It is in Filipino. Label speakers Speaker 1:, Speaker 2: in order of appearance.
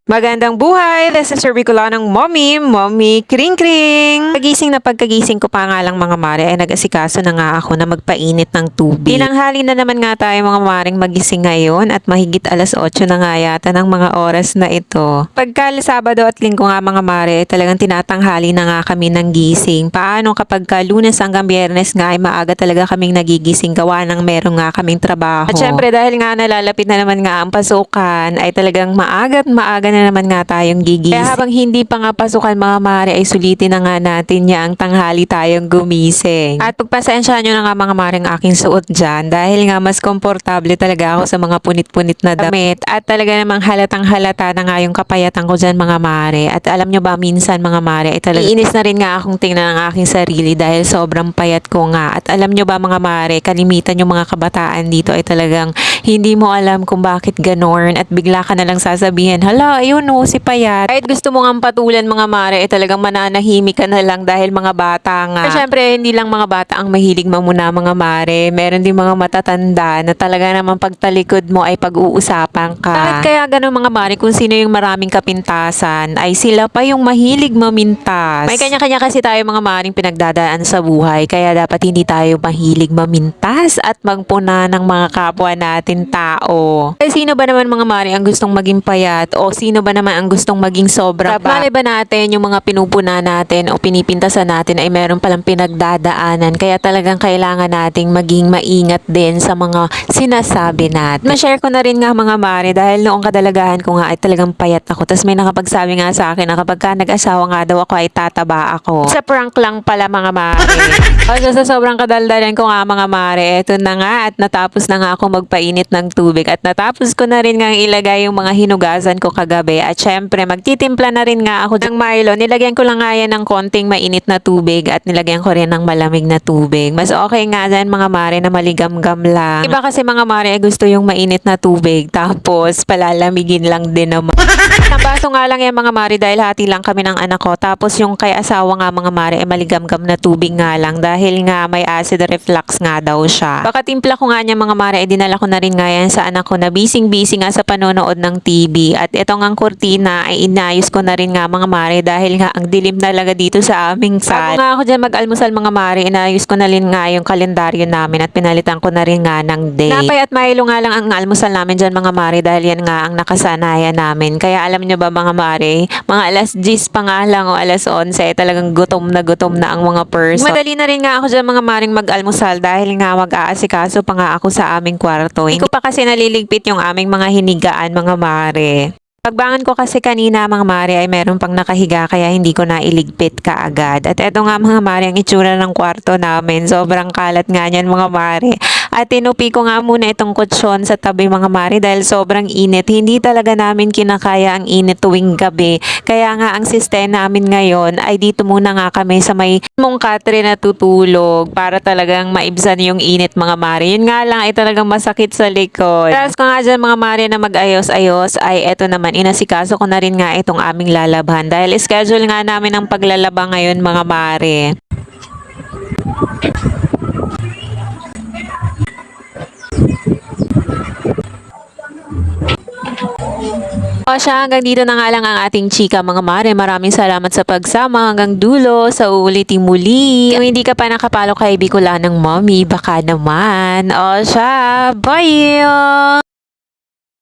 Speaker 1: Magandang buhay! This is Sir Bicolanong Mommy Kring Kring! Pagkagising ko pa nga lang mga mare ay nag-asikaso na nga ako na magpainit ng tubig. Tinanghali na naman nga tayo mga maring magising ngayon at mahigit alas 8 na nga yata ng mga oras na ito. Pagka Sabado at Linggo nga mga mare, talagang tinatanghali na nga kami ng gising. Paano kapag Lunes hanggang Biyernes nga ay maaga talaga kaming nagigising gawa ng meron nga kaming trabaho. At syempre dahil nga nalalapit na naman nga ang pasukan ay talagang maaga na naman nga tayong gigising. Kaya habang hindi pa nga pasukan mga mare ay sulitin na nga natin yang tanghali tayong gumising. At pagpasensyahan nyo na nga mga mare ang aking suot dyan dahil nga mas komportable talaga ako sa mga punit-punit na damit at talaga namang halatang halata na nga yung kapayatan ko dyan mga mare. At alam nyo ba minsan mga mare ay talaga iinis na rin nga akong tingnan ang aking sarili dahil sobrang payat ko nga. At alam nyo ba mga mare, kalimitan yung mga kabataan dito ay talagang hindi mo alam kung bakit ganon at bigla ka na lang sasabihin, hala, ayun no, si payat. Kahit gusto mo nga patulan mga mare, talagang mananahimik ka na lang dahil mga bata nga. Pero syempre, hindi lang mga bata ang mahilig mamuna mga mare. Meron din mga matatanda na talaga naman pagtalikod mo ay pag-uusapan ka. Bakit kaya ganun mga mare kung sino yung maraming kapintasan ay sila pa yung mahilig mamintas. May kanya-kanya kasi tayo mga maring pinagdadaan sa buhay kaya dapat hindi tayo mahilig mamintas at magpuna ng mga kapwa natin tao. Eh, sino ba naman mga mare ang gustong maging payat o sino ba naman ang gustong maging sobra pa? Mali ba natin yung mga pinupuna natin o pinipintasan natin ay meron palang pinagdadaanan kaya talagang kailangan nating maging maingat din sa mga sinasabi natin. Ma-share ko na rin nga mga mare dahil noong kadalagahan ko nga ay talagang payat ako. Tapos may nakapagsabi nga sa akin na kapag ka nag-asawa nga daw ako ay tataba ako. Sa prank lang pala mga mare. O sa sobrang kadaldalan ko nga mga mare, eto na nga at natapos na nga ako magpainit ng tubig at natapos ko na rin nga ilagay yung mga hinugasan ko kagabi. At syempre, magtitimpla na rin nga ako ng Milo. Nilagyan ko lang nga yan ng konting mainit na tubig at nilagyan ko rin ng malamig na tubig. Mas okay nga dyan mga mare na maligam-gam lang. Iba kasi mga mare gusto yung mainit na tubig tapos palalamigin lang din naman. Nabaso nga lang yan mga mare dahil hati lang kami ng anak ko. Tapos yung kay asawa nga mga mare ay maligam-gam na tubig nga lang dahil nga may acid reflux nga daw siya. Baka timpla ko nga niya mga mare ay dinala ko na rin nga yan sa anak ko na busy nga sa panonood ng TV. At ito nga kurtina ay inayos ko na rin nga mga mare dahil nga ang dilim talaga dito sa aming sala. Bago nga ako dyan mag-almusal mga mare, inayos ko na rin nga yung kalendaryo namin at pinalitan ko na rin nga ng day. Napay at Milo nga lang ang almusal namin dyan mga mare dahil yan nga ang nakasanayan namin. Kaya alam nyo ba mga mare, mga alas 10 pa nga lang o alas 11 talagang gutom na ang mga person. Madali na rin nga ako dyan mga maring mag-almusal dahil nga mag-aasikaso pa nga ako sa aming kwarto. Hindi ko pa kasi naliligpit yung aming mga hinigaan mga mare. Pagbangon ko kasi kanina mga mare ay meron pang nakahiga kaya hindi ko na iligpit kaagad. At eto nga mga mare ang itsura ng kwarto namin. Sobrang kalat nga niyan mga mare. At tinupi ko nga muna itong kutsyon sa tabi mga mare dahil sobrang init. Hindi talaga namin kinakaya ang init tuwing gabi. Kaya nga ang sistema namin ngayon ay dito muna nga kami sa may mong katre na tutulog para talagang maibsan yung init mga mare. Yun nga lang ay talagang masakit sa likod. Tapos ko nga dyan mga mare na mag-ayos-ayos ay eto naman inasikaso ko na rin nga itong aming lalabhan dahil schedule nga namin ang paglalaba ngayon mga mare. O siya, hanggang dito na nga lang ang ating chika mga mare. Maraming salamat sa pagsama hanggang dulo sa uulitin muli. Kung hindi ka pa nakapalo kay Bicolanong Mommy, baka naman. O siya, bye!